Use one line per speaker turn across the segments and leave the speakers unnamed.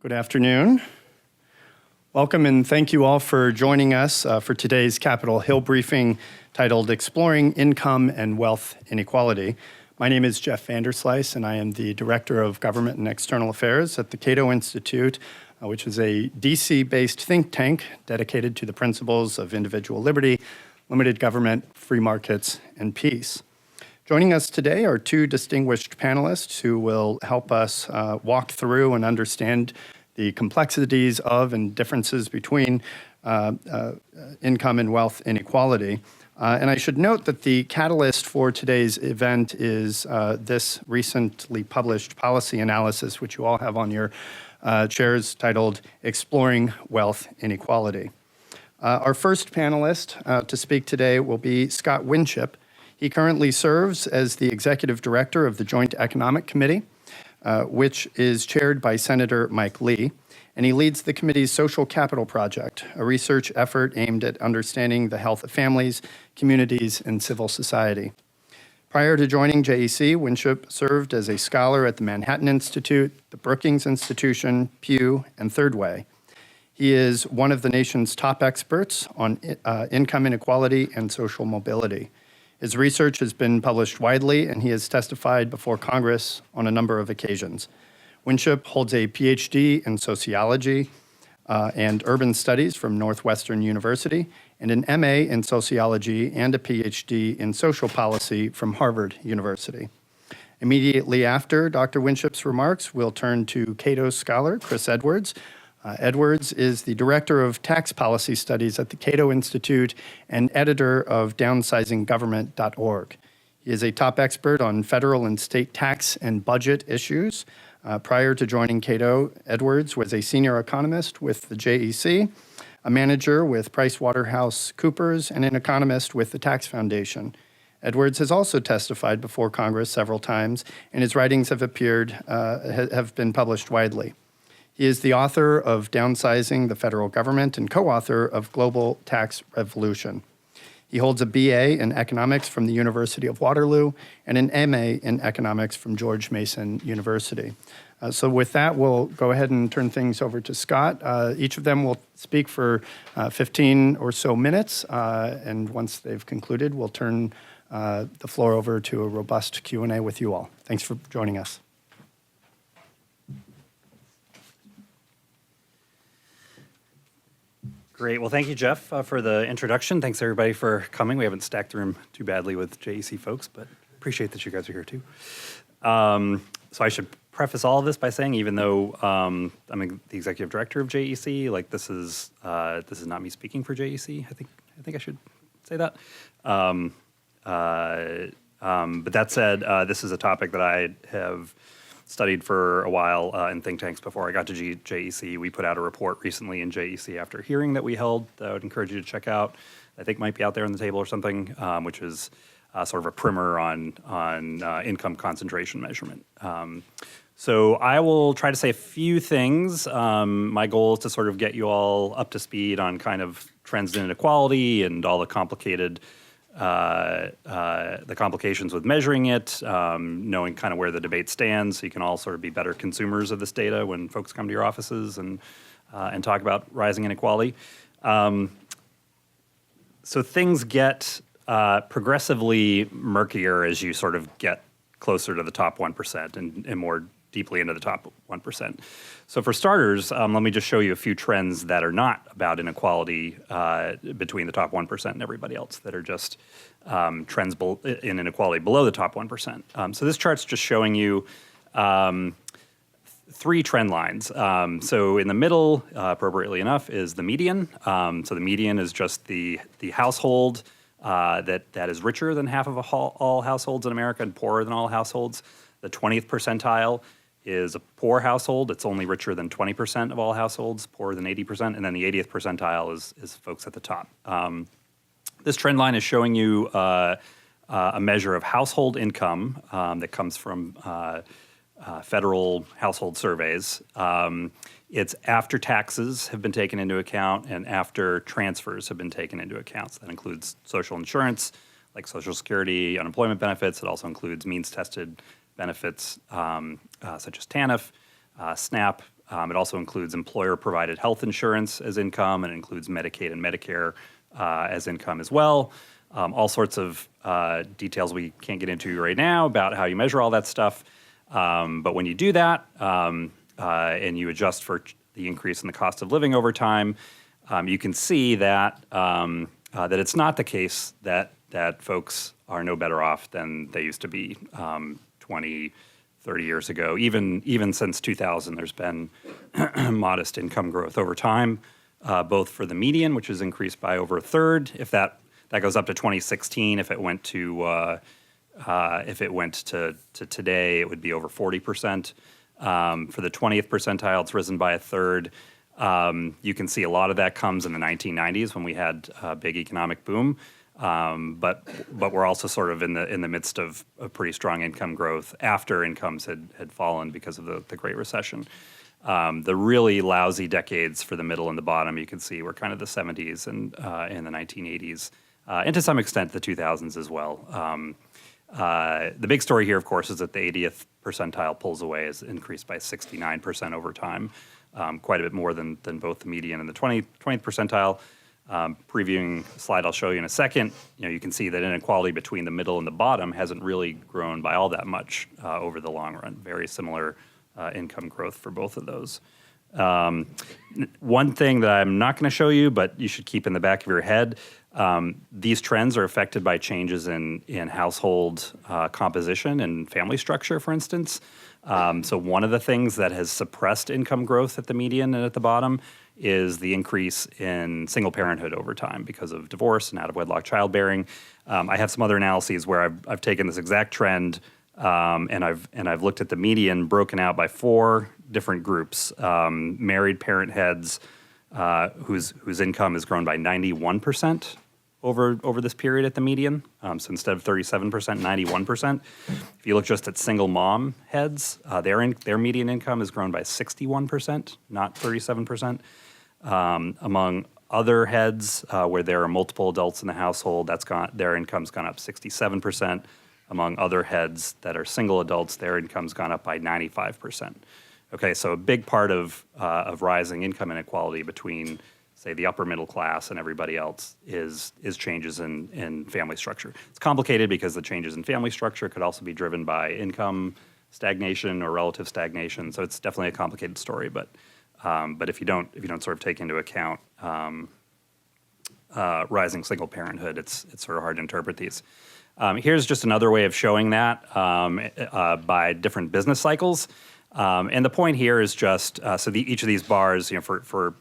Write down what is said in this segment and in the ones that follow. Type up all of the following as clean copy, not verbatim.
Good afternoon. Welcome and thank you all for joining us for today's Capitol Hill briefing titled Exploring Income and Wealth Inequality. My name is Jeff Vanderslice and I am the Director of Government and External Affairs at the Cato Institute, which is a DC-based think tank dedicated to the principles of individual liberty, limited government, free markets, and peace. Joining us today are two distinguished panelists who will help us walk through and understand the complexities of and differences between income and wealth inequality. And I should note that the catalyst for today's event is this recently published policy analysis, which you all have on your chairs, titled Exploring Wealth Inequality. Our first panelist to speak today will be Scott Winship. He currently serves as the Executive Director of the Joint Economic Committee, which is chaired by Senator Mike Lee, and he leads the committee's Social Capital Project, a research effort aimed at understanding the health of families, communities, and civil society. Prior to joining JEC, Winship served as a scholar at the Manhattan Institute, the Brookings Institution, Pew, and Third Way. He is one of the nation's top experts on income inequality and social mobility. His research has been published widely, and he has testified before Congress on a number of occasions. Winship holds a PhD in sociology and urban studies from Northwestern University, and an MA in sociology and a PhD in social policy from Harvard University. Immediately after Dr. Winship's remarks, we'll turn to Cato scholar Chris Edwards. Edwards is the Director of Tax Policy Studies at the Cato Institute and editor of downsizinggovernment.org. He is a top expert on federal and state tax and budget issues. Prior to joining Cato, Edwards was a senior economist with the JEC, a manager with PricewaterhouseCoopers, and an economist with the Tax Foundation. Edwards has also testified before Congress several times, and his writings have been published widely. He is the author of Downsizing the Federal Government and co-author of Global Tax Revolution. He holds a BA in economics from the University of Waterloo and an MA in economics from George Mason University. So with that, we'll go ahead and turn things over to Scott. Each of them will speak for 15 or so minutes, and once they've concluded, we'll turn the floor over to a robust Q&A with you all. Thanks for joining us.
Great. Well, thank you, Jeff, for the introduction. Thanks, everybody, for coming. We haven't stacked the room too badly with JEC folks, but appreciate that you guys are here, too. So I should preface all of this by saying, even though I'm the executive director of JEC, like this is not me speaking for JEC. I think I should say that. But that said, this is a topic that I have studied for a while in think tanks before I got to JEC. We put out a report recently in JEC after a hearing that we held that I would encourage you to check out. I think might be out there on the table or something, which is sort of a primer on income concentration measurement. So I will try to say a few things. My goal is to sort of get you all up to speed on kind of trends in inequality and all the complications with measuring it, knowing kind of where the debate stands, so you can all sort of be better consumers of this data when folks come to your offices and talk about rising inequality. So things get progressively murkier as you sort of get closer to the top 1% and more deeply into the top 1%. So for starters, let me just show you a few trends that are not about inequality between the top 1% and everybody else, that are just trends in inequality below the top 1%. So this chart's just showing you three trend lines. So in the middle, appropriately enough, is the median. So the median is just the household that is richer than half of all households in America and poorer than all households. The 20th percentile is a poor household. It's only richer than 20% of all households, poorer than 80%, and then the 80th percentile is folks at the top. This trend line is showing you a measure of household income that comes from federal household surveys. It's after taxes have been taken into account and after transfers have been taken into account. So that includes social insurance, like Social Security, unemployment benefits. It also includes means-tested benefits such as TANF, SNAP, It also includes employer-provided health insurance as income, and it includes Medicaid and Medicare as income as well. All sorts of details we can't get into right now about how you measure all that stuff. But when you do that and you adjust for the increase in the cost of living over time, you can see that that it's not the case that folks are no better off than they used to be 20, 30 years ago. Even since 2000, there's been modest income growth over time, both for the median, which has increased by over a third. If that goes up to 2016, if it went to today, it would be over 40%. For the 20th percentile, it's risen by a third. You can see a lot of that comes in the 1990s when we had a big economic boom. But we're also sort of in the midst of a pretty strong income growth after incomes had fallen because of the Great Recession. The really lousy decades for the middle and the bottom, you can see, were kind of the 70s and the 1980s, and to some extent the 2000s as well. The big story here, of course, is that the 80th percentile pulls away, has increased by 69% over time, quite a bit more than both the median and the 20th percentile. Previewing a slide I'll show you in a second, you can see that inequality between the middle and the bottom hasn't really grown by all that much over the long run. Very similar income growth for both of those. One thing that I'm not going to show you, but you should keep in the back of your head, these trends are affected by changes in household composition and family structure, for instance. So one of the things that has suppressed income growth at the median and at the bottom is the increase in single parenthood over time because of divorce and out-of-wedlock childbearing. I have some other analyses where I've taken this exact trend and I've looked at the median broken out by 4 different groups. Married parent heads whose income has grown by 91% over this period at the median. So instead of 37%, 91%. If you look just at single mom heads, their median income has grown by 61%, not 37%. Among other heads where there are multiple adults in the household, their income's gone up 67%. Among other heads that are single adults, their income's gone up by 95%. Okay, so a big part of rising income inequality between, say, the upper middle class and everybody else is changes in family structure. It's complicated because the changes in family structure could also be driven by income stagnation or relative stagnation. So it's definitely a complicated story. But if you don't sort of take into account rising single parenthood, it's sort of hard to interpret these. Here's just another way of showing that by different business cycles. And the point here is just each of these bars, for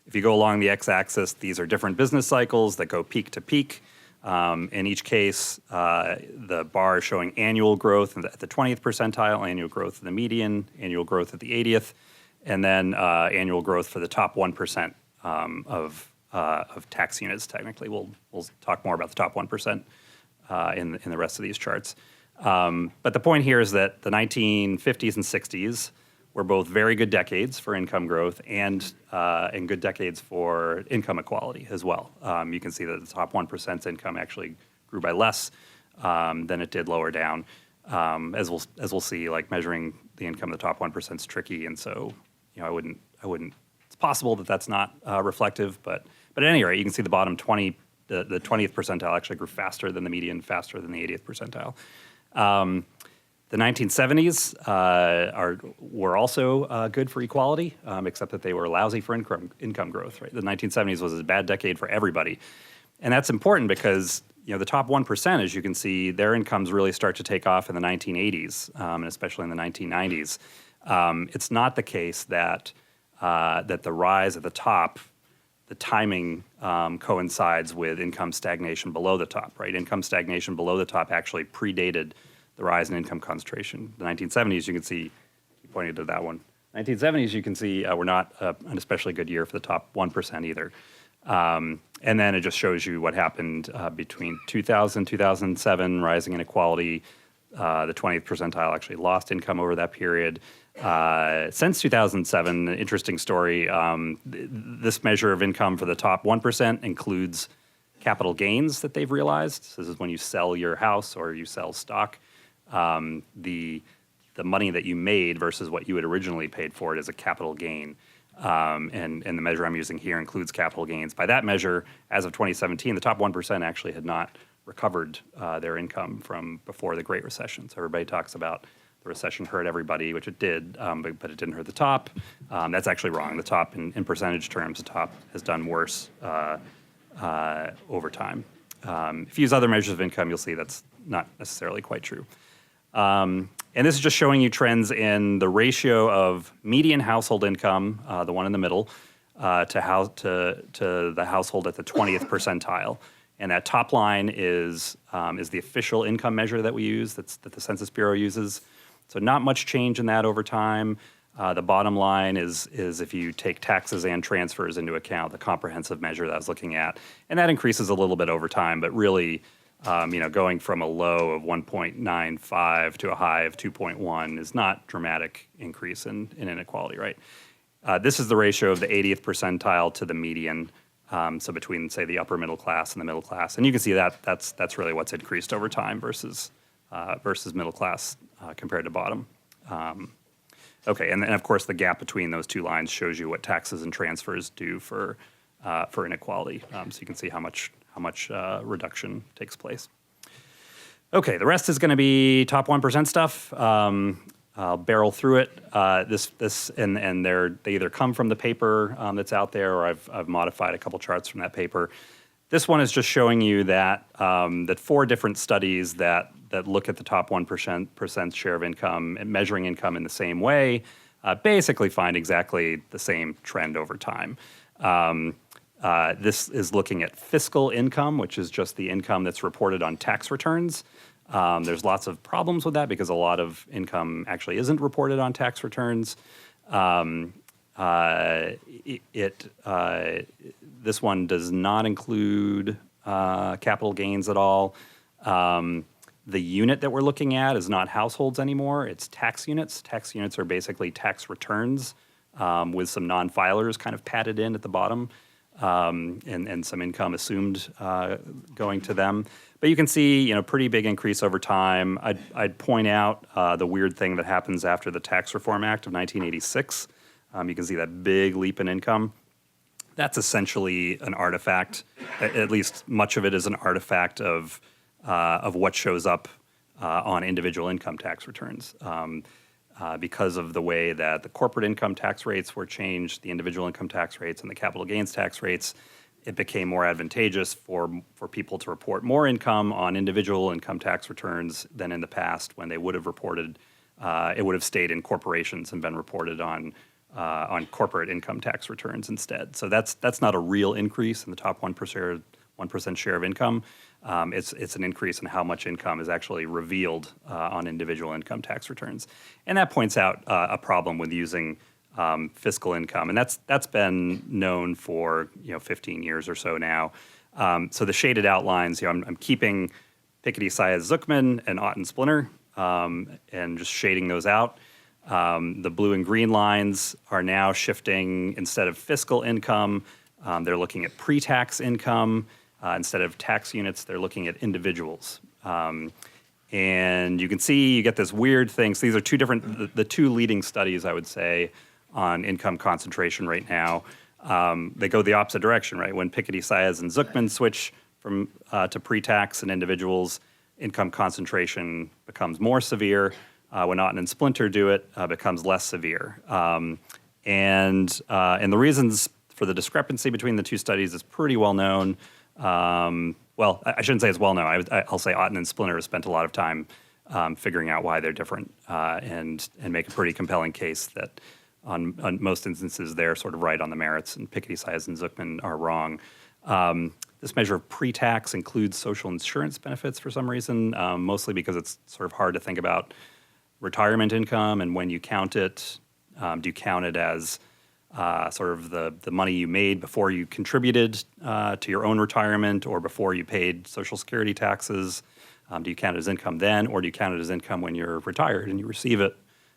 if you go along the x-axis, these are different business cycles that go peak to peak. In each case, the bar is showing annual growth at the 20th percentile, annual growth at the median, annual growth at the 80th, and then annual growth for the top 1% of tax units. Technically, we'll talk more about the top 1% in the rest of these charts. But the point here is that the 1950s and 60s were both very good decades for income growth and good decades for income equality as well. You can see that the top 1%'s income actually grew by less than it did lower down. As we'll see, like measuring the income of the top 1% is tricky, and so I wouldn't. It's possible that that's not reflective, but at any rate, you can see the bottom 20. The 20th percentile actually grew faster than the median, faster than the 80th percentile. The 1970s were also good for equality, except that they were lousy for income growth. Right? The 1970s was a bad decade for everybody, and that's important because the top 1%, as you can see, their incomes really start to take off in the 1980s, and especially in the 1990s. It's not the case that the rise at the top, the timing coincides with income stagnation below the top, right? Income stagnation below the top actually predated the rise in income concentration. The 1970s, you can see, you pointed to that one. 1970s, you can see were not an especially good year for the top 1% either. And then it just shows you what happened between 2000, 2007, rising inequality. The 20th percentile actually lost income over that period. Since 2007, an interesting story, this measure of income for the top 1% includes capital gains that they've realized. So this is when you sell your house or you sell stock. The the money that you made versus what you had originally paid for it as a capital gain. And the measure I'm using here includes capital gains. By that measure, as of 2017, the top 1% actually had not recovered their income from before the Great Recession. So everybody talks about the recession hurt everybody, which it did, but it didn't hurt the top. That's actually wrong. The top, in percentage terms, the top has done worse over time. If you use other measures of income, you'll see that's not necessarily quite true. And this is just showing you trends in the ratio of median household income, the one in the middle, to the household at the 20th percentile. And that top line is the official income measure that we use, that the Census Bureau uses. So not much change in that over time. The bottom line is if you take taxes and transfers into account, the comprehensive measure that I was looking at, and that increases a little bit over time, but really, going from a low of 1.95 to a high of 2.1 is not dramatic increase in inequality, right? This is the ratio of the 80th percentile to the median, so between, say, the upper middle class and the middle class, and you can see that that's really what's increased over time versus middle class compared to bottom. Okay, and of course the gap between those two lines shows you what taxes and transfers do for inequality. So you can see how much reduction takes place. Okay, the rest is going to be top 1% stuff. I'll barrel through it. And they either come from the paper that's out there, or I've modified a couple charts from that paper. This one is just showing you that 4 different studies that look at the top 1% share of income and measuring income in the same way basically find exactly the same trend over time. This is looking at fiscal income, which is just the income that's reported on tax returns. There's lots of problems with that because a lot of income actually isn't reported on tax returns. This one does not include capital gains at all. The unit that we're looking at is not households anymore. It's tax units. Tax units are basically tax returns with some non-filers kind of padded in at the bottom and some income assumed going to them. But you can see, pretty big increase over time. I'd point out the weird thing that happens after the Tax Reform Act of 1986. You can see that big leap in income. That's essentially an artifact. At least much of it is an artifact of what shows up on individual income tax returns. Because of the way that the corporate income tax rates were changed, the individual income tax rates and the capital gains tax rates, it became more advantageous for people to report more income on individual income tax returns than in the past when they would have reported, it would have stayed in corporations and been reported on corporate income tax returns instead. So that's not a real increase in the top 1% share of income. It's an increase in how much income is actually revealed on individual income tax returns, and that points out a problem with using fiscal income, and that's been known for 15 years or so now. So the shaded outlines, I'm keeping Piketty-Saez-Zucman and Otten-Splinter and just shading those out. The blue and green lines are now shifting. Instead of fiscal income, they're looking at pre-tax income. Instead of tax units, they're looking at individuals. And you can see you get this weird thing. So these are the two leading studies, I would say, on income concentration right now. They go the opposite direction, right? When Piketty-Saez and Zucman switch to pre-tax and individuals, income concentration becomes more severe. When Otten and Splinter do it, becomes less severe. And the reasons for the discrepancy between the two studies is pretty well known. Well, I shouldn't say it's well known. I'll say Otten and Splinter have spent a lot of time figuring out why they're different and make a pretty compelling case that on most instances they're sort of right on the merits, and Piketty-Saez and Zucman are wrong. This measure of pre-tax includes social insurance benefits for some reason, mostly because it's sort of hard to think about retirement income and when you count it. Do you count it as sort of the money you made before you contributed to your own retirement or before you paid Social Security taxes? Do you count it as income then, or do you count it as income when you're retired and you receive it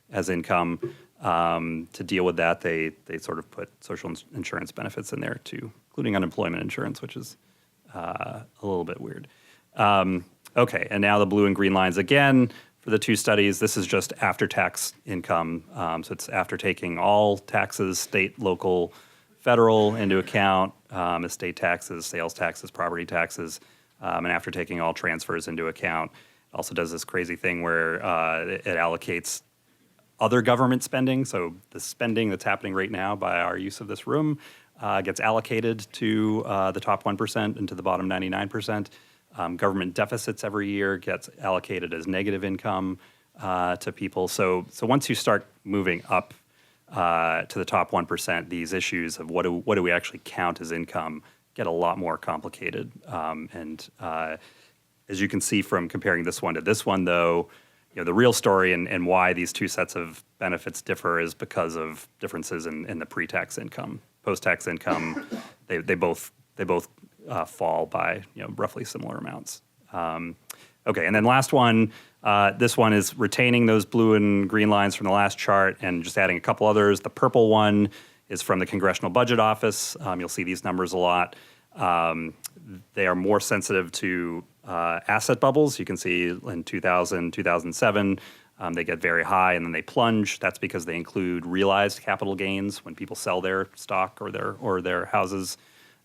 as income? To deal with that, they sort of put social insurance benefits in there too, including unemployment insurance, which is a little bit weird. Okay, and now the blue and green lines again. for the two studies. This is just after-tax income. So it's after taking all taxes, state, local, federal into account, estate taxes, sales taxes, property taxes, and after taking all transfers into account. It also does this crazy thing where it allocates other government spending. So the spending that's happening right now by our use of this room gets allocated to the top 1% and to the bottom 99%. Government deficits every year gets allocated as negative income to people. So once you start moving up to the top 1%, these issues of what do we actually count as income get a lot more complicated. As you can see from comparing this one to this one, though, the real story and why these two sets of benefits differ is because of differences in the pre-tax income. Post-tax income, they both fall by roughly similar amounts. Okay, and then last one. This one is retaining those blue and green lines from the last chart and just adding a couple others. The purple one is from the Congressional Budget Office. You'll see these numbers a lot. They are more sensitive to asset bubbles. You can see in 2000, 2007, they get very high and then they plunge. That's because they include realized capital gains when people sell their stock or their houses.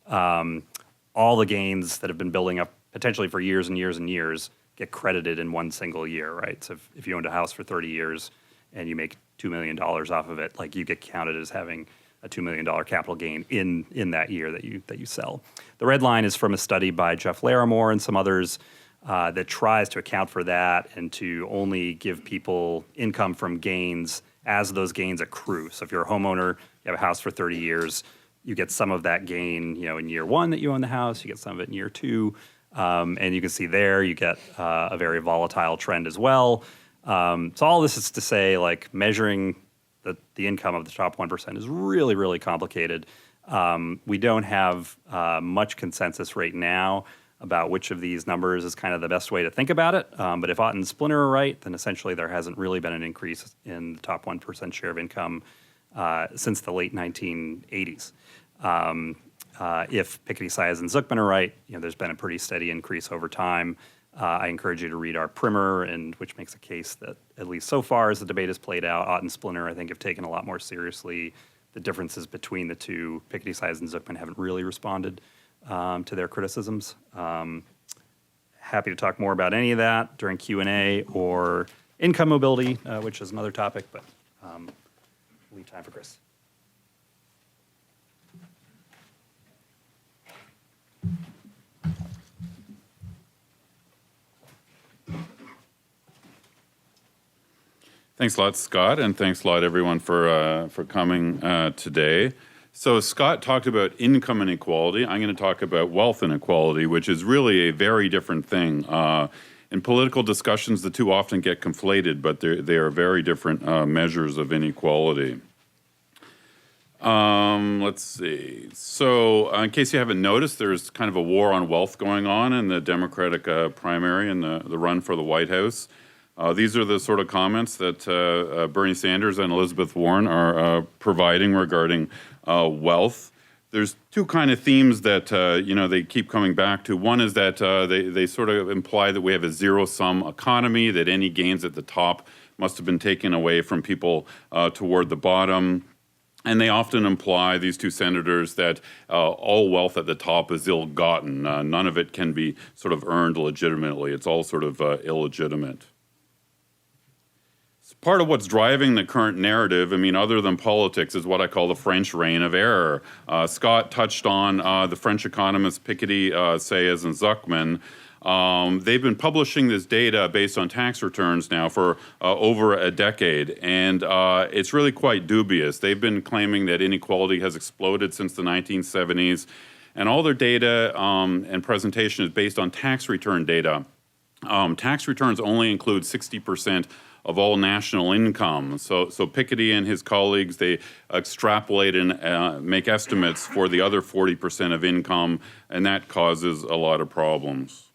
All the gains that have been building up potentially for years and years and years get credited in one single year, right? So if you owned a house for 30 years and you make $2 million off of it, like you get counted as having a $2 million capital gain in that year that you sell. The red line is from a study by Jeff Larimore and some others that tries to account for that and to only give people income from gains as those gains accrue. So if you're a homeowner, you have a house for 30 years, you get some of that gain, in year one that you own the house, you get some of it in year two, and you can see there you get a very volatile trend as well. So all this is to say, like, measuring the income of the top 1% is really, really complicated. We don't have much consensus right now about which of these numbers is kind of the best way to think about it. But if Ott and Splinter are right, then essentially there hasn't really been an increase in the top 1% share of income since the late 1980s. If Piketty, Saez, and Zuckman are right, there's been a pretty steady increase over time. I encourage you to read our primer, which makes a case that, at least so far as the debate has played out, Ott and Splinter, I think, have taken a lot more seriously the differences between the two. Piketty, Saez, and Zuckman haven't really responded to their criticisms. Happy to talk more about any of that during Q&A or income mobility, which is another topic, but we'll leave time for Chris.
Thanks a lot, Scott, and thanks a lot, everyone, for coming today. So Scott talked about income inequality. I'm going to talk about wealth inequality, which is really a very different thing. In political discussions, the two often get conflated, but they are very different measures of inequality. Let's see. So in case you haven't noticed, there's kind of a war on wealth going on in the Democratic primary and the run for the White House. These are the sort of comments that Bernie Sanders and Elizabeth Warren are providing regarding wealth. There's two kind of themes that they keep coming back to. One is that they sort of imply that we have a zero-sum economy, that any gains at the top must have been taken away from people toward the bottom. And they often imply, these two senators, that all wealth at the top is ill-gotten. None of it can be sort of earned legitimately. It's all sort of illegitimate. Part of what's driving the current narrative, other than politics, is what I call the French reign of error. Scott touched on the French economists Piketty, Saez, and Zuckman. They've been publishing this data based on tax returns now for over a decade, and it's really quite dubious. They've been claiming that inequality has exploded since the 1970s, and all their data and presentation is based on tax return data. Tax returns only include 60% of all national income. So Piketty and his colleagues, they extrapolate and make estimates for the other 40% of income, and that causes a lot of problems.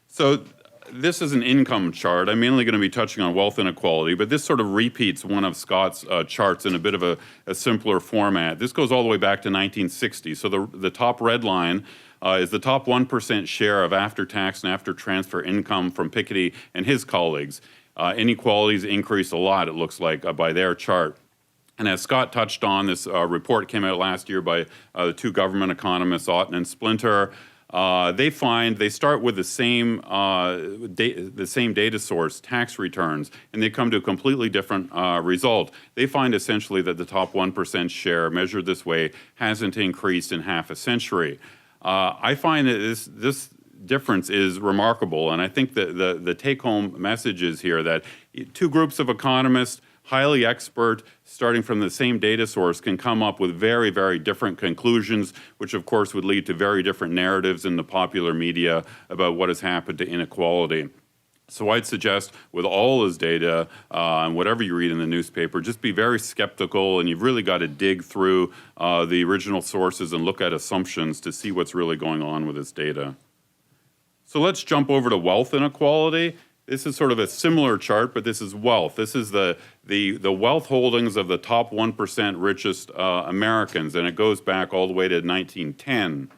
So this is an income chart. I'm mainly going to be touching on wealth inequality, but this sort of repeats one of Scott's charts in a bit of a simpler format. This goes all the way back to 1960. So the top red line is the top 1% share of after-tax and after-transfer income from Piketty and his colleagues. Inequalities increased a lot, it looks like, by their chart. And as Scott touched on, this report came out last year by the two government economists, Otten and Splinter. They start with the same data source, tax returns, and they come to a completely different result. They find essentially that the top 1% share measured this way hasn't increased in half a century. I find that this difference is remarkable, and I think that the take-home message is here that two groups of economists, highly expert, starting from the same data source, can come up with very, very different conclusions, which of course would lead to very different narratives in the popular media about what has happened to inequality. So I'd suggest with all this data and whatever you read in the newspaper, just be very skeptical, and you've really got to dig through the original sources and look at assumptions to see what's really going on with this data. So let's jump over to wealth inequality. This is sort of a similar chart, but this is wealth. This is the wealth holdings of the top 1% richest Americans, and it goes back all the way to 1910.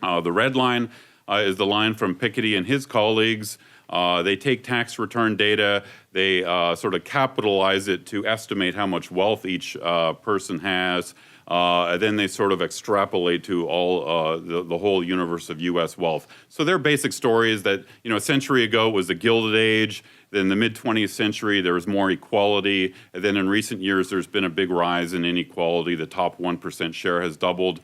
The red line is the line from Piketty and his colleagues. They take tax return data, they sort of capitalize it to estimate how much wealth each person has. And then they sort of extrapolate to all the whole universe of U.S. wealth. So their basic story is that, you know, a century ago it was the Gilded Age. Then in the mid-20th century there was more equality. And then in recent years there's been a big rise in inequality. The top 1% share has doubled.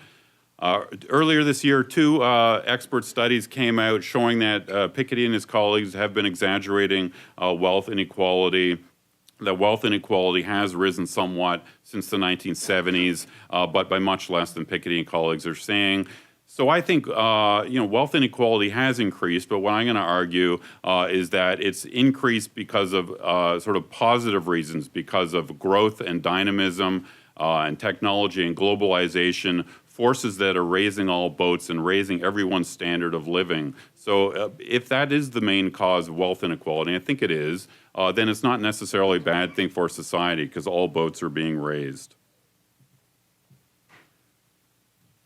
Earlier this year, two expert studies came out showing that Piketty and his colleagues have been exaggerating wealth inequality. That wealth inequality has risen somewhat since the 1970s, but by much less than Piketty and colleagues are saying. So I think wealth inequality has increased, but what I'm going to argue is that it's increased because of sort of positive reasons, because of growth and dynamism and technology and globalization, forces that are raising all boats and raising everyone's standard of living. So if that is the main cause of wealth inequality, and I think it is, then it's not necessarily a bad thing for society because all boats are being raised.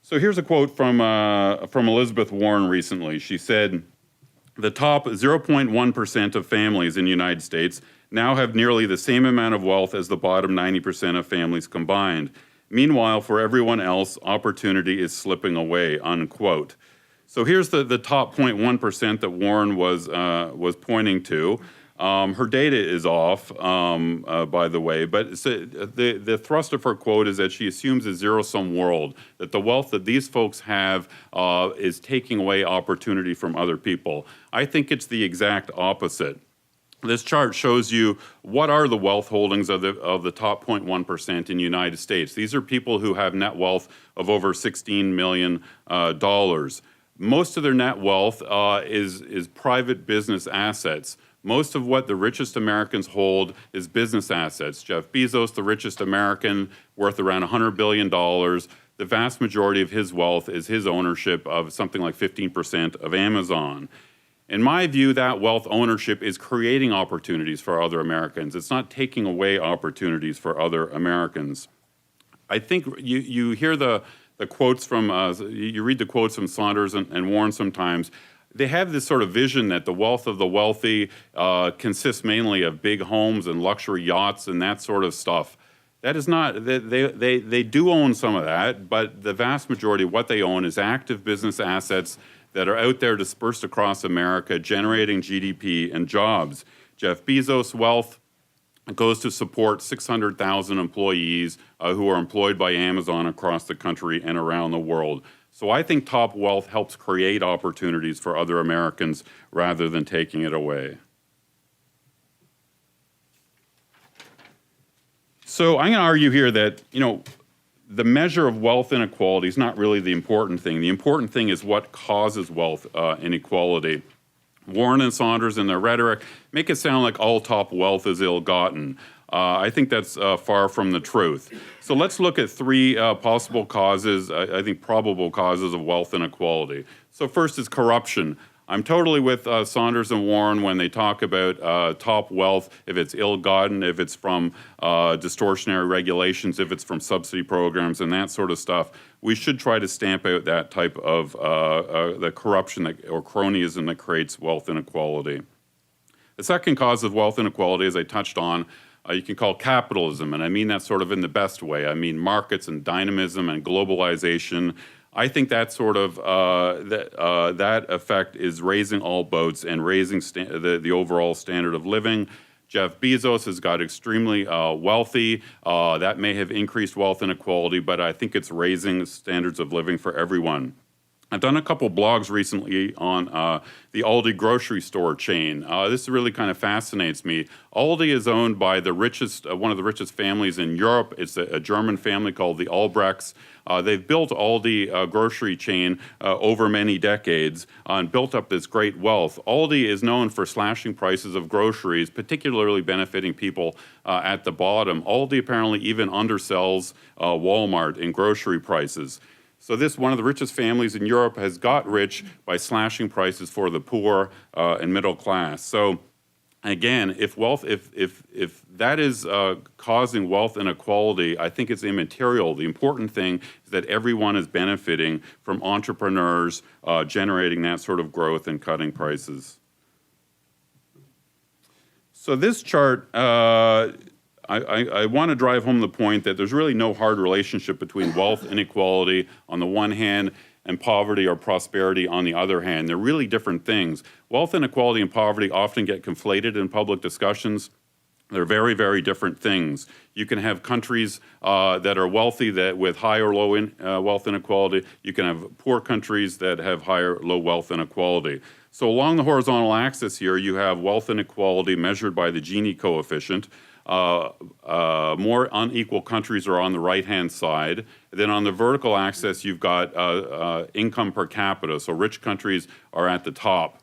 So here's a quote from Elizabeth Warren recently. She said, "The top 0.1% of families in the United States now have nearly the same amount of wealth as the bottom 90% of families combined. Meanwhile, for everyone else, opportunity is slipping away," unquote. So here's the top 0.1% that Warren was pointing to. Her data is off, by the way, but the thrust of her quote is that she assumes a zero-sum world, that the wealth that these folks have is taking away opportunity from other people. I think it's the exact opposite. This chart shows you what are the wealth holdings of the top 0.1% in the United States. These are people who have net wealth of over $16 million. Most of their net wealth is private business assets. Most of what the richest Americans hold is business assets. Jeff Bezos, the richest American, worth around $100 billion. The vast majority of his wealth is his ownership of something like 15% of Amazon. In my view, that wealth ownership is creating opportunities for other Americans. It's not taking away opportunities for other Americans. I think you hear the quotes from, you read the quotes from Saunders and Warren sometimes. They have this sort of vision that the wealth of the wealthy consists mainly of big homes and luxury yachts and that sort of stuff. That is not, they do own some of that, but the vast majority of what they own is active business assets that are out there dispersed across America, generating GDP and jobs. Jeff Bezos' wealth goes to support 600,000 employees who are employed by Amazon across the country and around the world. So I think top wealth helps create opportunities for other Americans rather than taking it away. So I'm going to argue here that, the measure of wealth inequality is not really the important thing. The important thing is what causes wealth inequality. Warren and Saunders in their rhetoric make it sound like all top wealth is ill-gotten. I think that's far from the truth. So let's look at three possible causes, I think probable causes of wealth inequality. So first is corruption. I'm totally with Saunders and Warren when they talk about top wealth, if it's ill-gotten, if it's from distortionary regulations, if it's from subsidy programs and that sort of stuff. We should try to stamp out that type of the corruption or cronyism that creates wealth inequality. The second cause of wealth inequality, as I touched on, you can call capitalism, and I mean that sort of in the best way. I mean markets and dynamism and globalization. I think that sort of that effect is raising all boats and raising the overall standard of living. Jeff Bezos has got extremely wealthy. That may have increased wealth inequality, but I think it's raising standards of living for everyone. I've done a couple blogs recently on the Aldi grocery store chain. This really kind of fascinates me. Aldi is owned by the richest, one of the richest families in Europe. It's a German family called the Albrechts. They've built Aldi grocery chain over many decades and built up this great wealth. Aldi is known for slashing prices of groceries, particularly benefiting people at the bottom. Aldi apparently even undersells Walmart in grocery prices. So this, one of the richest families in Europe, has got rich by slashing prices for the poor and middle class. So again, if that is causing wealth inequality, I think it's immaterial. The important thing is that everyone is benefiting from entrepreneurs generating that sort of growth and cutting prices. So this chart, I want to drive home the point that there's really no hard relationship between wealth inequality on the one hand and poverty or prosperity on the other hand. They're really different things. Wealth inequality and poverty often get conflated in public discussions. They're very, very different things. You can have countries that are wealthy with high or low wealth inequality. You can have poor countries that have high or low wealth inequality. So along the horizontal axis here, you have wealth inequality measured by the Gini coefficient. More unequal countries are on the right-hand side. Then on the vertical axis, you've got income per capita. So rich countries are at the top.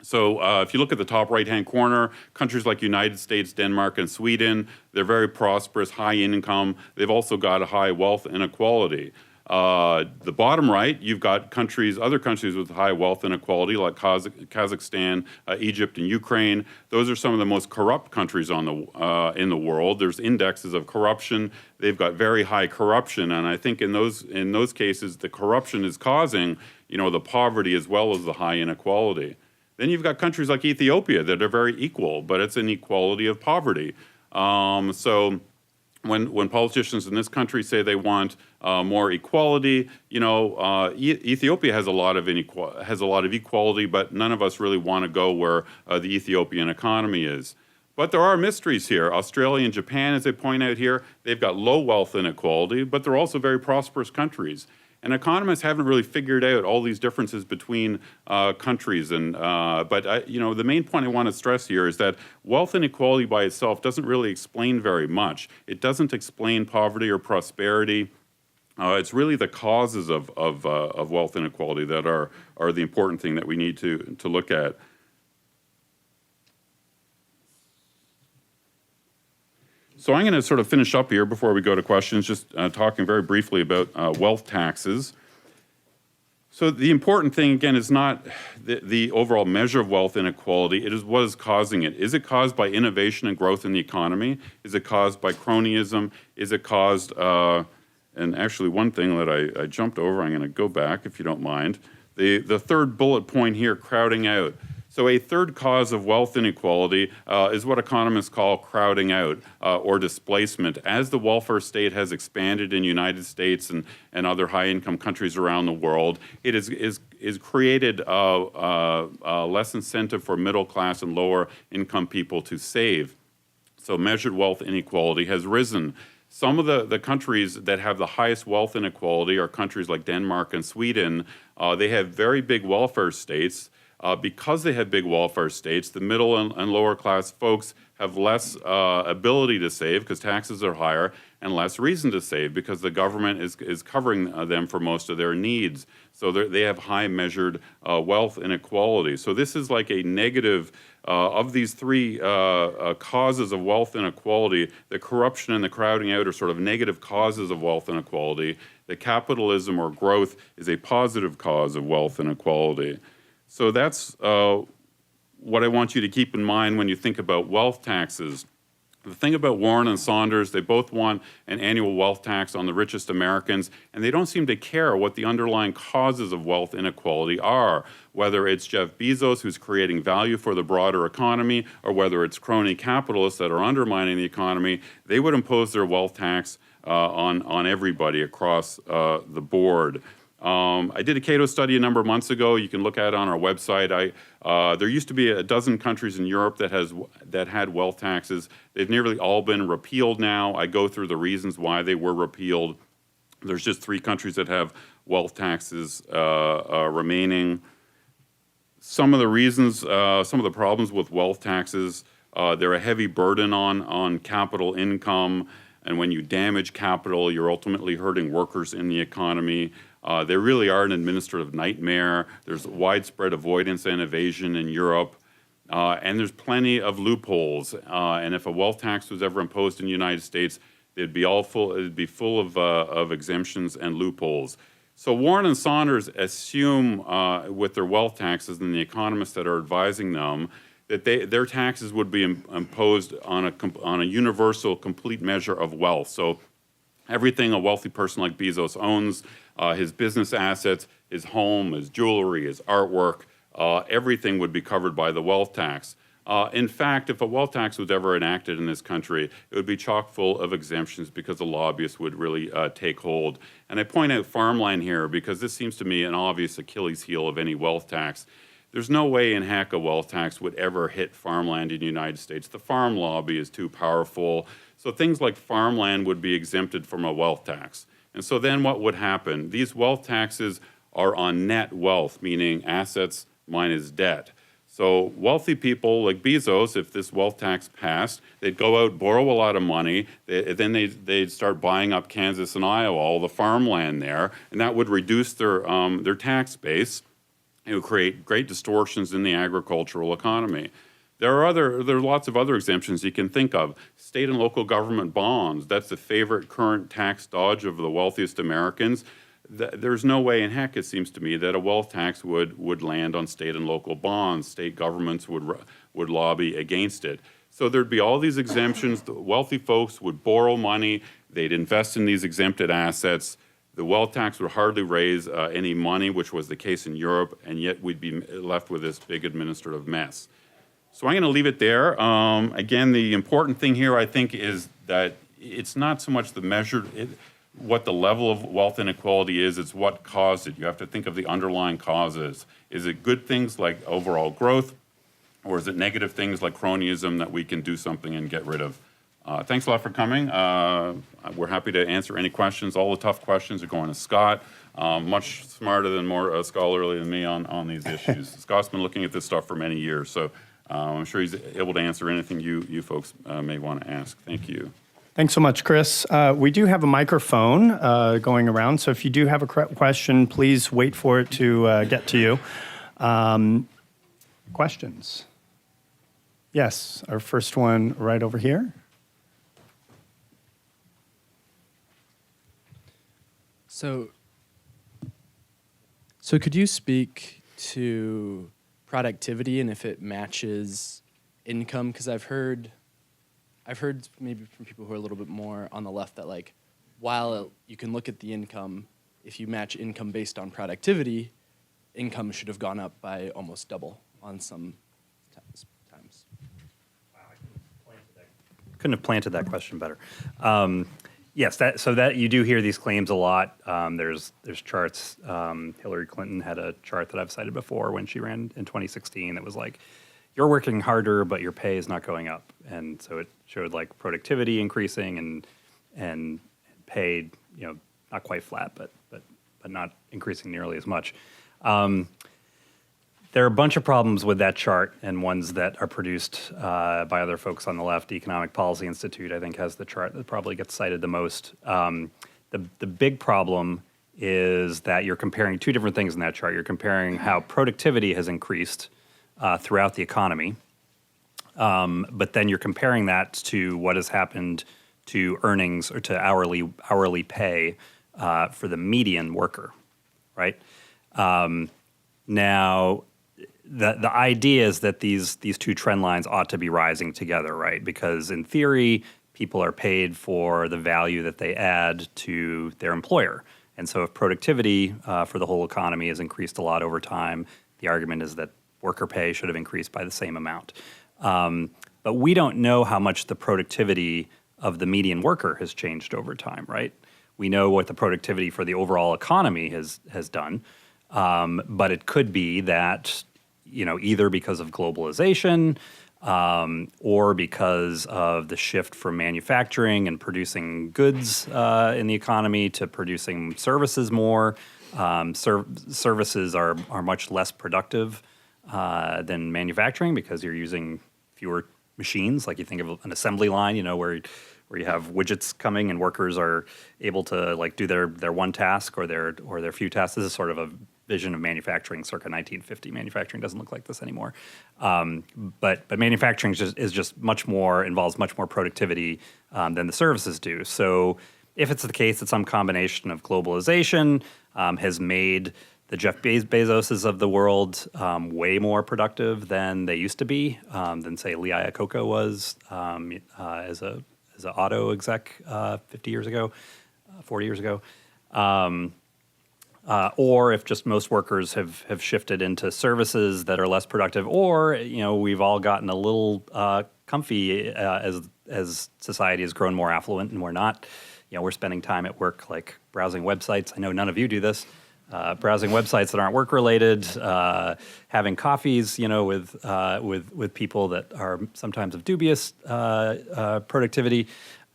So if you look at the top right-hand corner, countries like United States, Denmark, and Sweden, they're very prosperous, high income. They've also got a high wealth inequality. The bottom right, you've got other countries with high wealth inequality, like Kazakhstan, Egypt, and Ukraine. Those are some of the most corrupt countries in the world. There's indexes of corruption. They've got very high corruption, and I think in those cases, the corruption is causing, the poverty as well as the high inequality. Then you've got countries like Ethiopia that are very equal, but it's an equality of poverty. So when politicians in this country say they want more equality, Ethiopia has a lot of equality, but none of us really want to go where the Ethiopian economy is. But there are mysteries here. Australia and Japan, as they point out here, they've got low wealth inequality, but they're also very prosperous countries. And economists haven't really figured out all these differences between countries. But the main point I want to stress here is that wealth inequality by itself doesn't really explain very much. It doesn't explain poverty or prosperity. It's really the causes of wealth inequality that are the important thing that we need to look at. So I'm going to sort of finish up here before we go to questions, just talking very briefly about wealth taxes. So the important thing, again, is not the overall measure of wealth inequality. It is what is causing it. Is it caused by innovation and growth in the economy? Is it caused by cronyism? Is it caused, and actually one thing that I jumped over, I'm going to go back if you don't mind. The third bullet point here, crowding out. So a third cause of wealth inequality is what economists call crowding out or displacement. As the welfare state has expanded in the United States and other high-income countries around the world, it is created less incentive for middle-class and lower-income people to save. So measured wealth inequality has risen. Some of the countries that have the highest wealth inequality are countries like Denmark and Sweden. They have very big welfare states. Because they have big welfare states, the middle and lower class folks have less ability to save because taxes are higher and less reason to save because the government is covering them for most of their needs. So they have high measured wealth inequality. So this is like a negative of these three causes of wealth inequality. The corruption and the crowding out are sort of negative causes of wealth inequality. The capitalism or growth is a positive cause of wealth inequality. So that's what I want you to keep in mind when you think about wealth taxes. The thing about Warren and Saunders, they both want an annual wealth tax on the richest Americans, and they don't seem to care what the underlying causes of wealth inequality are, whether it's Jeff Bezos who's creating value for the broader economy, or whether it's crony capitalists that are undermining the economy. They would impose their wealth tax on everybody across the board. I did a Cato study a number of months ago. You can look at it on our website. There used to be a dozen countries in Europe that had wealth taxes. They've nearly all been repealed now. I go through the reasons why they were repealed. There's just 3 countries that have wealth taxes remaining. Some of the reasons, some of the problems with wealth taxes, they're a heavy burden on capital income. And when you damage capital, you're ultimately hurting workers in the economy. They really are an administrative nightmare. There's widespread avoidance and evasion in Europe, and there's plenty of loopholes. And if a wealth tax was ever imposed in the United States, it'd be full of exemptions and loopholes. So Warren and Saunders assume with their wealth taxes and the economists that are advising them that their taxes would be imposed on a universal, complete measure of wealth. So everything a wealthy person like Bezos owns, his business assets, his home, his jewelry, his artwork, everything would be covered by the wealth tax. In fact, if a wealth tax was ever enacted in this country, it would be chock full of exemptions because the lobbyists would really take hold. And I point out farmland here because this seems to me an obvious Achilles heel of any wealth tax. There's no way in heck a wealth tax would ever hit farmland in the United States. The farm lobby is too powerful. So things like farmland would be exempted from a wealth tax. And so then what would happen? These wealth taxes are on net wealth, meaning assets minus debt. So wealthy people like Bezos, if this wealth tax passed, they'd go out, borrow a lot of money, then they'd start buying up Kansas and Iowa, all the farmland there, and that would reduce their tax base. It would create great distortions in the agricultural economy. There are lots of other exemptions you can think of. State and local government bonds, that's the favorite current tax dodge of the wealthiest Americans. There's no way in heck, it seems to me, that a wealth tax would land on state and local bonds. State governments would lobby against it. So there'd be all these exemptions. The wealthy folks would borrow money. They'd invest in these exempted assets. The wealth tax would hardly raise any money, which was the case in Europe, and yet we'd be left with this big administrative mess. So I'm going to leave it there. Again, the important thing here, I think, is that it's not so much the measure, what the level of wealth inequality is, it's what caused it. You have to think of the underlying causes. Is it good things like overall growth, or is it negative things like cronyism that we can do something and get rid of? Thanks a lot for coming. We're happy to answer any questions. All the tough questions are going to Scott, much smarter than more scholarly than me on these issues. Scott's been looking at this stuff for many years, so I'm sure he's able to answer anything you folks may want to ask. Thank you.
Thanks so much, Chris. We do have a microphone going around, so if you do have a question, please wait for it to get to you. Questions? Yes, our first one right over here.
So could you speak to productivity and if it matches income? Because I've heard maybe from people who are a little bit more on the left that like, while you can look at the income, if you match income based on productivity, income should have gone up by almost double on some times.
Wow, couldn't have planted that question better. Yes, so you do hear these claims a lot. There's charts. Hillary Clinton had a chart that I've cited before when she ran in 2016 that was like, you're working harder, but your pay is not going up. And so it showed like productivity increasing and paid, not quite flat, but not increasing nearly as much. There are a bunch of problems with that chart, and ones that are produced by other folks on the left. The Economic Policy Institute, I think, has the chart that probably gets cited the most. The big problem is that you're comparing two different things in that chart. You're comparing how productivity has increased throughout the economy, but then you're comparing that to what has happened to earnings or to hourly pay for the median worker, right? Now, the idea is that these two trend lines ought to be rising together, right? Because in theory, people are paid for the value that they add to their employer. And so if productivity for the whole economy has increased a lot over time, the argument is that worker pay should have increased by the same amount. But we don't know how much the productivity of the median worker has changed over time, right? We know what the productivity for the overall economy has done, but it could be that, either because of globalization or because of the shift from manufacturing and producing goods in the economy to producing services more. Services are much less productive than manufacturing because you're using fewer machines. Like you think of an assembly line, where you have widgets coming and workers are able to do their one task or their few tasks. This is sort of a vision of manufacturing circa 1950. Manufacturing doesn't look like this anymore. But manufacturing involves much more productivity than the services do. So if it's the case that some combination of globalization has made the Jeff Bezoses of the world way more productive than they used to be, than say Lee Iacocca was as an auto exec 50 years ago, 40 years ago. Or if just most workers have shifted into services that are less productive, or we've all gotten a little comfy as society has grown more affluent, and we're not, we're spending time at work like browsing websites. I know none of you do this. Browsing websites that aren't work related, having coffees, with people that are sometimes of dubious productivity.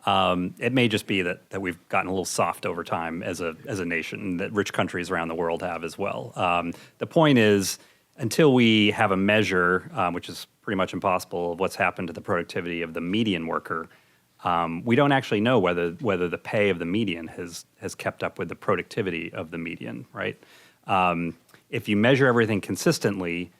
It may just be that we've gotten a little soft over time as a nation, and that rich countries around the world have as well. The point is, until we have a measure, which is pretty much impossible, of what's happened to the productivity of the median worker, we don't actually know whether the pay of the median has kept up with the productivity of the median, right? If you measure everything consistently,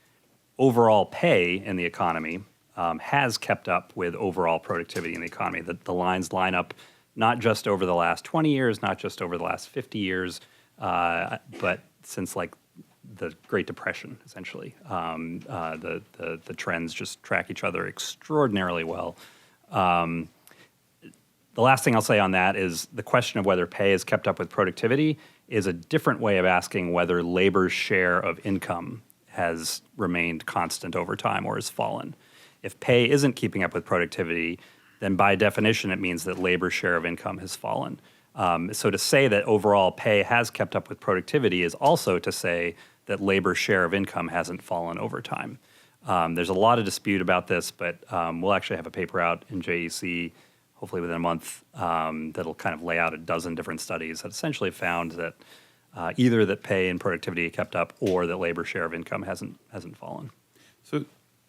overall pay in the economy has kept up with overall productivity in the economy. The lines line up not just over the last 20 years, not just over the last 50 years, but since the Great Depression, essentially. The trends just track each other extraordinarily well. The last thing I'll say on that is the question of whether pay has kept up with productivity is a different way of asking whether labor's share of income has remained constant over time or has fallen. If pay isn't keeping up with productivity, then by definition it means that labor's share of income has fallen. So to say that overall pay has kept up with productivity is also to say that labor's share of income hasn't fallen over time. There's a lot of dispute about this, but we'll actually have a paper out in JEC hopefully within a month, that'll kind of lay out a dozen different studies that essentially found that either that pay and productivity kept up or that labor share of income hasn't fallen.
So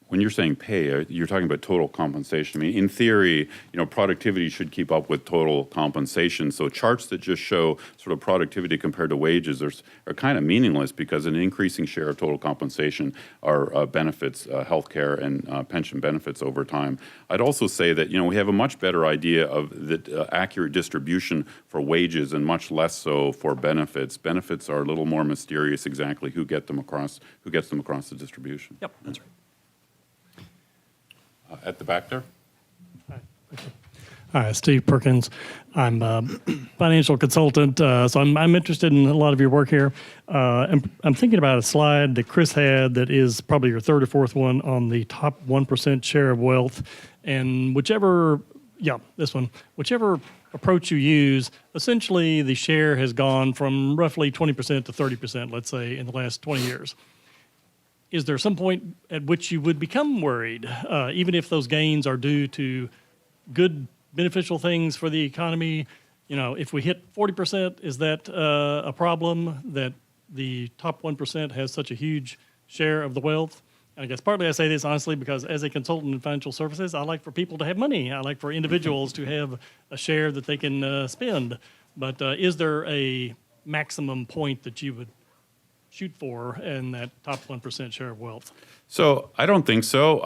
when you're saying pay, you're talking about total compensation. I mean, in theory, productivity should keep up with total compensation. So charts that just show sort of productivity compared to wages are kind of meaningless because an increasing share of total compensation are benefits, healthcare and pension benefits over time. I'd also say that, we have a much better idea of the accurate distribution for wages and much less so for benefits. Benefits are a little more mysterious exactly who gets them across the distribution.
Yep, that's right.
At the back there.
Hi, Steve Perkins. I'm a financial consultant, so I'm interested in a lot of your work here. I'm thinking about a slide that Chris had that is probably your third or fourth one on the top 1% share of wealth. And whichever approach you use, essentially the share has gone from roughly 20% to 30%, let's say, in the last 20 years. Is there some point at which you would become worried, even if those gains are due to good, beneficial things for the economy? If we hit 40%, is that a problem that the top 1% has such a huge share of the wealth? And I guess partly I say this honestly because as a consultant in financial services, I like for people to have money. I like for individuals to have a share that they can spend. But is there a maximum point that you would shoot for in that top 1% share of wealth?
So I don't think so.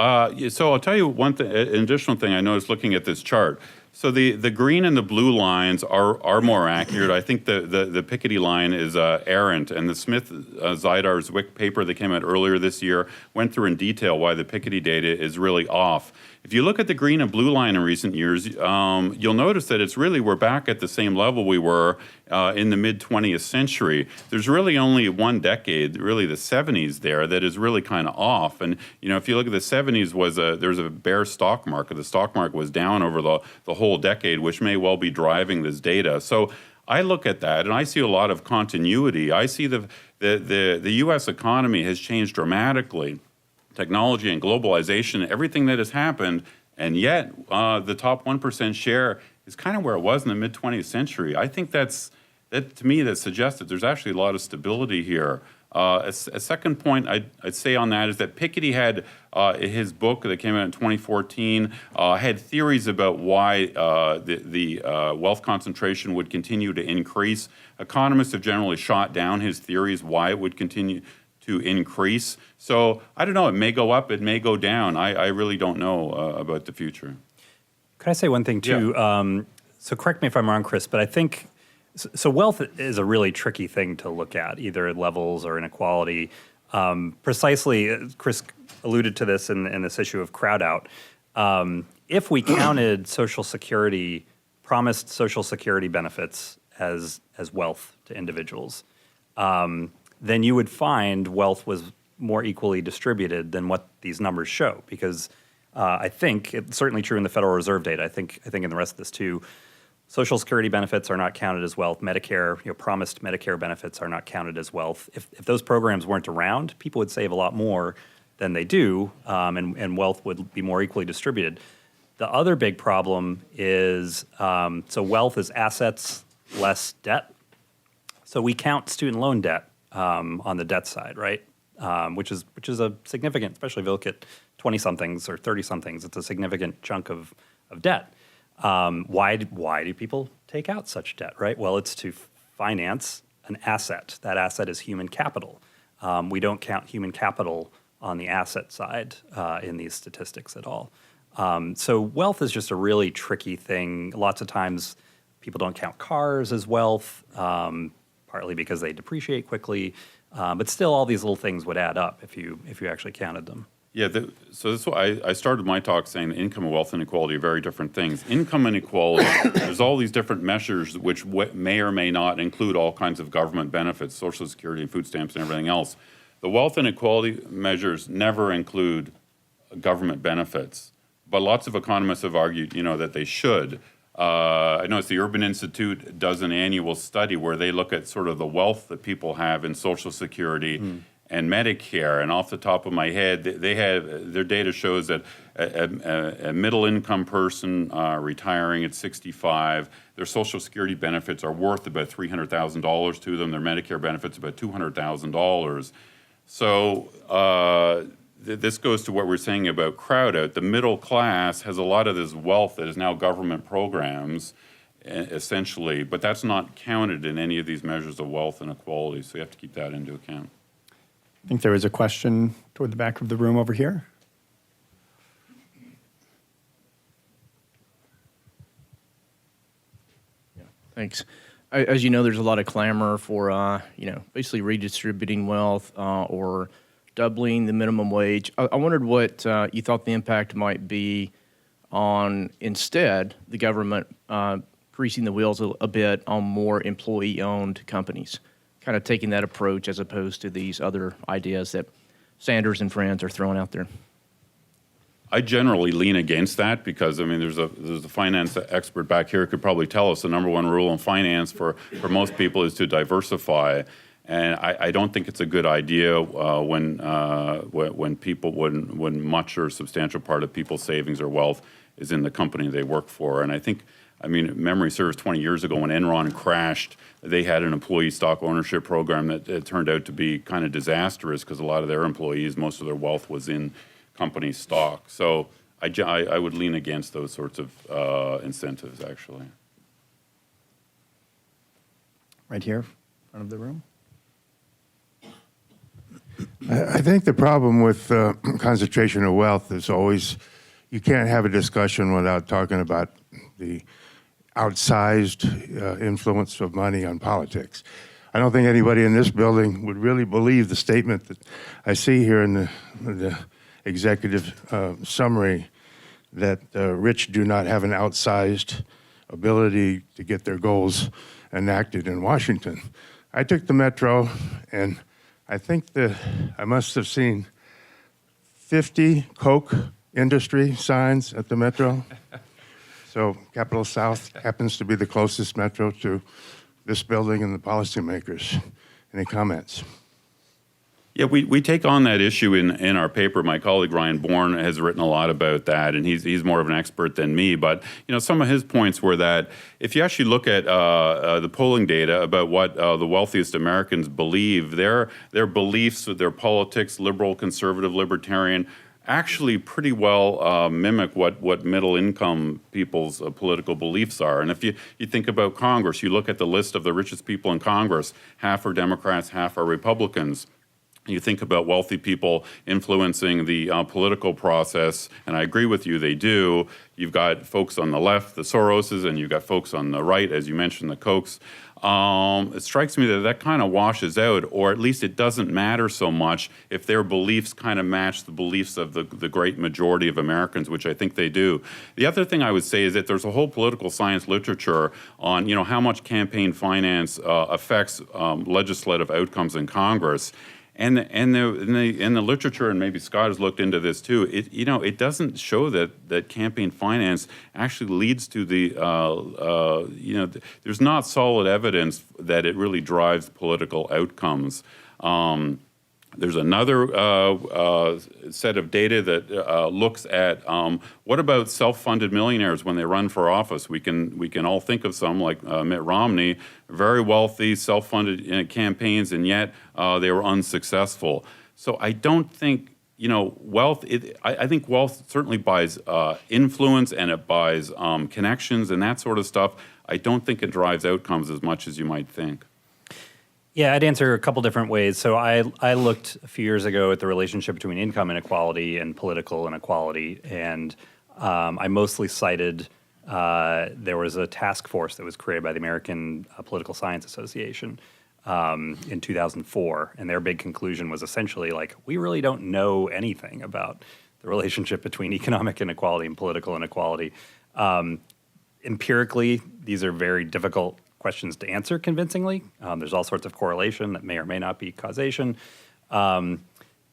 So I'll tell you one thing, an additional thing I noticed looking at this chart. So the green and the blue lines are more accurate. I think the Piketty line is errant, and the Smith-Zydar's paper that came out earlier this year went through in detail why the Piketty data is really off. If you look at the green and blue line in recent years, you'll notice that we're back at the same level we were in the mid-20th century. There's really only one decade, really the 70s there, that is really kind of off. And if you look at the 70s, there's a bear stock market. The stock market was down over the whole decade, which may well be driving this data. So I look at that and I see a lot of continuity. I see the U.S. economy has changed dramatically. Technology and globalization, everything that has happened, and yet the top 1% share is kind of where it was in the mid-20th century. I think that to me that suggests that there's actually a lot of stability here. A second point I'd say on that is that Piketty had his book that came out in 2014 had theories about why the wealth concentration would continue to increase. Economists have generally shot down his theories why it would continue to increase. So I don't know, it may go up, it may go down. I really don't know about the future.
Could I say one thing too?
Yeah.
So correct me if I'm wrong, Chris, but I think, so wealth is a really tricky thing to look at, either at levels or inequality. Precisely, Chris alluded to this in this issue of crowd out. If we counted Social Security, promised Social Security benefits as wealth to individuals, then you would find wealth was more equally distributed than what these numbers show. Because I think it's certainly true in the Federal Reserve data. I think in the rest of this too. Social Security benefits are not counted as wealth. Medicare, promised Medicare benefits are not counted as wealth. If those programs weren't around, people would save a lot more than they do, and wealth would be more equally distributed. The other big problem is so wealth is assets less debt. So we count student loan debt on the debt side, right? Which is a significant, especially if you look at 20-somethings or 30-somethings, it's a significant chunk of debt. Why do people take out such debt, right? Well, it's to finance an asset. That asset is human capital. We don't count human capital on the asset side in these statistics at all. So wealth is just a really tricky thing. Lots of times people don't count cars as wealth, partly because they depreciate quickly. But still, all these little things would add up if you actually counted them.
Yeah, so that's why I started my talk saying income and wealth inequality are very different things. Income inequality, there's all these different measures which may or may not include all kinds of government benefits, Social Security and food stamps and everything else. The wealth inequality measures never include government benefits, but lots of economists have argued, that they should. I noticed the Urban Institute does an annual study where they look at sort of the wealth that people have in Social Security and Medicare, and off the top of my head, their data shows that a middle-income person retiring at 65, their Social Security benefits are worth about $300,000 to them. Their Medicare benefits about $200,000. So this goes to what we're saying about crowd out. The middle class has a lot of this wealth that is now government programs, essentially, but that's not counted in any of these measures of wealth inequality. So you have to keep that into account.
I think there was a question toward the back of the room over here.
Yeah, thanks. As you know, there's a lot of clamor for, basically redistributing wealth or doubling the minimum wage. I wondered what you thought the impact might be on, instead, the government greasing the wheels a bit on more employee-owned companies, kind of taking that approach as opposed to these other ideas that Sanders and friends are throwing out there.
I generally lean against that because, there's a finance expert back here who could probably tell us the number one rule in finance for most people is to diversify. And I don't think it's a good idea when much or substantial part of people's savings or wealth is in the company they work for. And I think, memory serves 20 years ago when Enron crashed, they had an employee stock ownership program that turned out to be kind of disastrous because a lot of their employees, most of their wealth was in company stock. So I would lean against those sorts of incentives, actually.
Right here, front of the room.
I think the problem with concentration of wealth is always you can't have a discussion without talking about the outsized influence of money on politics. I don't think anybody in this building would really believe the statement that I see here in the executive summary that rich do not have an outsized ability to get their goals enacted in Washington. I took the Metro, and I think I must have seen 50 Coke industry signs at the Metro. So Capitol South happens to be the closest Metro to this building and the policymakers. Any comments?
Yeah, we take on that issue in our paper. My colleague Ryan Bourne has written a lot about that, and he's more of an expert than me. But some of his points were that if you actually look at the polling data about what the wealthiest Americans believe, their beliefs, their politics, liberal, conservative, libertarian, actually pretty well mimic what middle income people's political beliefs are. And if you think about Congress, you look at the list of the richest people in Congress, half are Democrats, half are Republicans. You think about wealthy people influencing the political process, and I agree with you, they do. You've got folks on the left, the Soroses, and you've got folks on the right, as you mentioned, the Kochs. It strikes me that kind of washes out, or at least it doesn't matter so much if their beliefs kind of match the beliefs of the great majority of Americans, which I think they do. The other thing I would say is that there's a whole political science literature on how much campaign finance affects legislative outcomes in Congress. And in the literature, and maybe Scott has looked into this too, it doesn't show that campaign finance actually leads to there's not solid evidence that it really drives political outcomes. There's another set of data that looks at what about self-funded millionaires when they run for office. We can all think of some like Mitt Romney, very wealthy, self-funded campaigns, and yet they were unsuccessful. So I don't think wealth. I think wealth certainly buys influence, and it buys connections and that sort of stuff. I don't think it drives outcomes as much as you might think.
Yeah, I'd answer a couple different ways. So I looked a few years ago at the relationship between income inequality and political inequality, and I mostly cited there was a task force that was created by the American Political Science Association in 2004, and their big conclusion was essentially like, we really don't know anything about the relationship between economic inequality and political inequality. Empirically, these are very difficult questions to answer convincingly. There's all sorts of correlation that may or may not be causation. But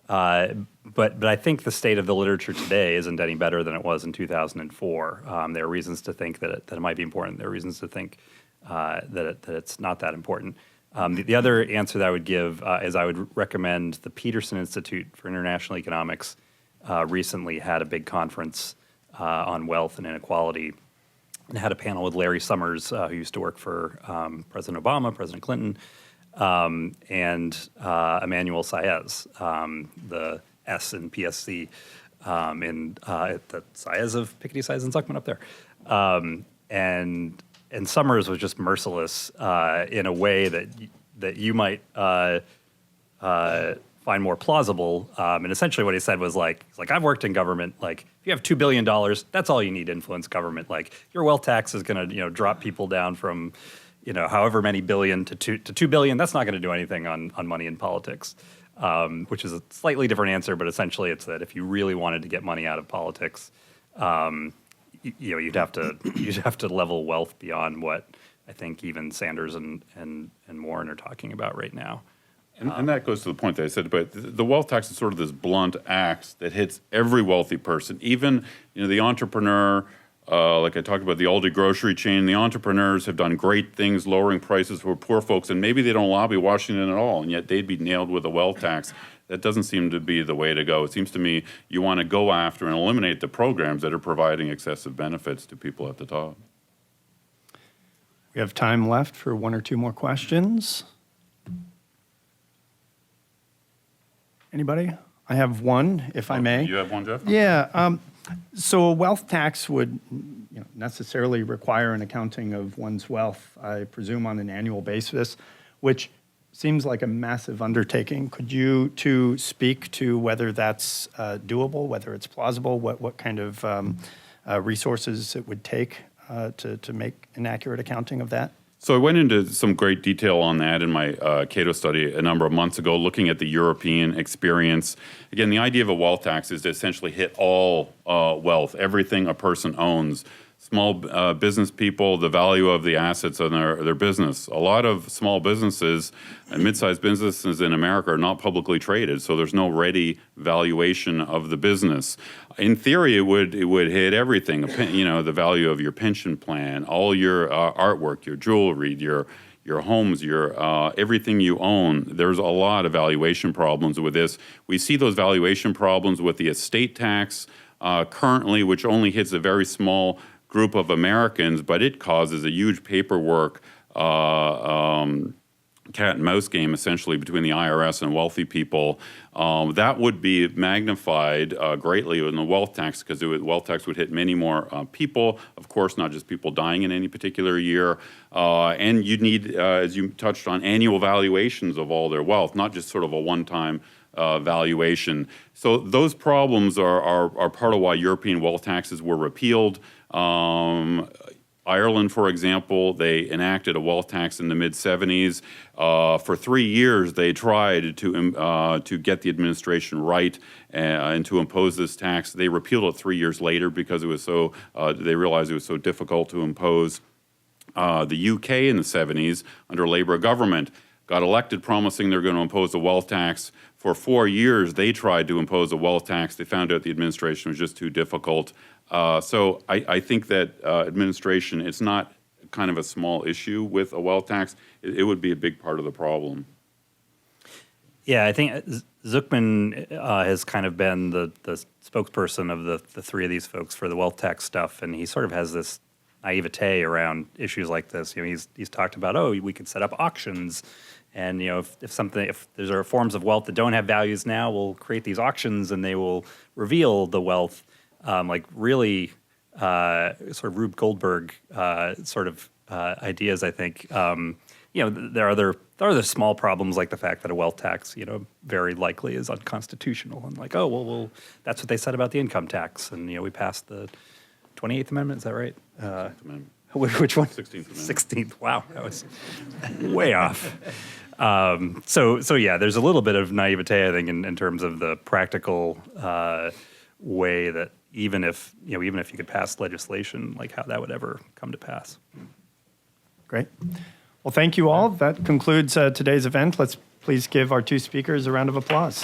I think the state of the literature today isn't any better than it was in 2004. There are reasons to think that it might be important. There are reasons to think that it's not that important. The other answer that I would give is I would recommend the Peterson Institute for International Economics recently had a big conference on wealth and inequality, and had a panel with Larry Summers, who used to work for President Obama, President Clinton, and Emmanuel Saez, the S in PSC, the Saez of Piketty, Saez, and Zuckman up there. And Summers was just merciless in a way that you might find more plausible. And essentially what he said was like, I've worked in government. Like, if you have $2 billion, that's all you need to influence government. Like, your wealth tax is going to, drop people down from, however many billion to 2 billion. That's not going to do anything on money in politics, which is a slightly different answer. But essentially, it's that if you really wanted to get money out of politics, you'd have to level wealth beyond what I think even Sanders and Warren are talking about right now.
And that goes to the point that I said, but the wealth tax is sort of this blunt axe that hits every wealthy person, even the entrepreneur. Like I talked about the Aldi grocery chain, the entrepreneurs have done great things lowering prices for poor folks, and maybe they don't lobby Washington at all, and yet they'd be nailed with a wealth tax. That doesn't seem to be the way to go. It seems to me you want to go after and eliminate the programs that are providing excessive benefits to people at the top.
We have time left for one or two more questions. Anybody? I have one, if I may.
You have one, Jeff?
Yeah. So a wealth tax would necessarily require an accounting of one's wealth, I presume, on an annual basis, which seems like a massive undertaking. Could you two speak to whether that's doable, whether it's plausible, what kind of resources it would take to make an accurate accounting of that?
So I went into some great detail on that in my Cato study a number of months ago, looking at the European experience. Again, the idea of a wealth tax is to essentially hit all wealth, everything a person owns. Small business people, the value of the assets in their business. A lot of small businesses and mid-sized businesses in America are not publicly traded, so there's no ready valuation of the business. In theory, it would hit everything. The value of your pension plan, all your artwork, your jewelry, your homes, your everything you own. There's a lot of valuation problems with this. We see those valuation problems with the estate tax currently, which only hits a very small group of Americans, but it causes a huge paperwork cat and mouse game essentially between the IRS and wealthy people. That would be magnified greatly in the wealth tax, because the wealth tax would hit many more people, of course, not just people dying in any particular year. And you'd need, as you touched on, annual valuations of all their wealth, not just sort of a one-time valuation. So those problems are part of why European wealth taxes were repealed. Ireland, for example, they enacted a wealth tax in the mid-'70s. For 3 years, they tried to get the administration right and to impose this tax. They repealed it 3 years later because it was so. They realized it was so difficult to impose. The UK in the '70s, under Labour government, got elected promising they're going to impose a wealth tax. For 4 years, they tried to impose a wealth tax. They found out the administration was just too difficult. So I think that administration, it's not kind of a small issue with a wealth tax. It would be a big part of the problem.
Yeah, I think Zuckman has kind of been the spokesperson of the three of these folks for the wealth tax stuff, and he sort of has this naivete around issues like this. He's talked about, we could set up auctions, and if there are forms of wealth that don't have values now, we'll create these auctions and they will reveal the wealth. Really sort of Rube Goldberg ideas, I think. There are other small problems, like the fact that a wealth tax, very likely is unconstitutional. And well, that's what they said about the income tax. And, we passed the 28th Amendment, is that right?
16th Amendment.
Which one?
16th Amendment.
16th, wow, that was way off. So yeah, there's a little bit of naivete, I think, in terms of the practical way that even if you could pass legislation, like how that would ever come to pass.
Great. Well, thank you all. That concludes today's event. Let's please give our two speakers a round of applause.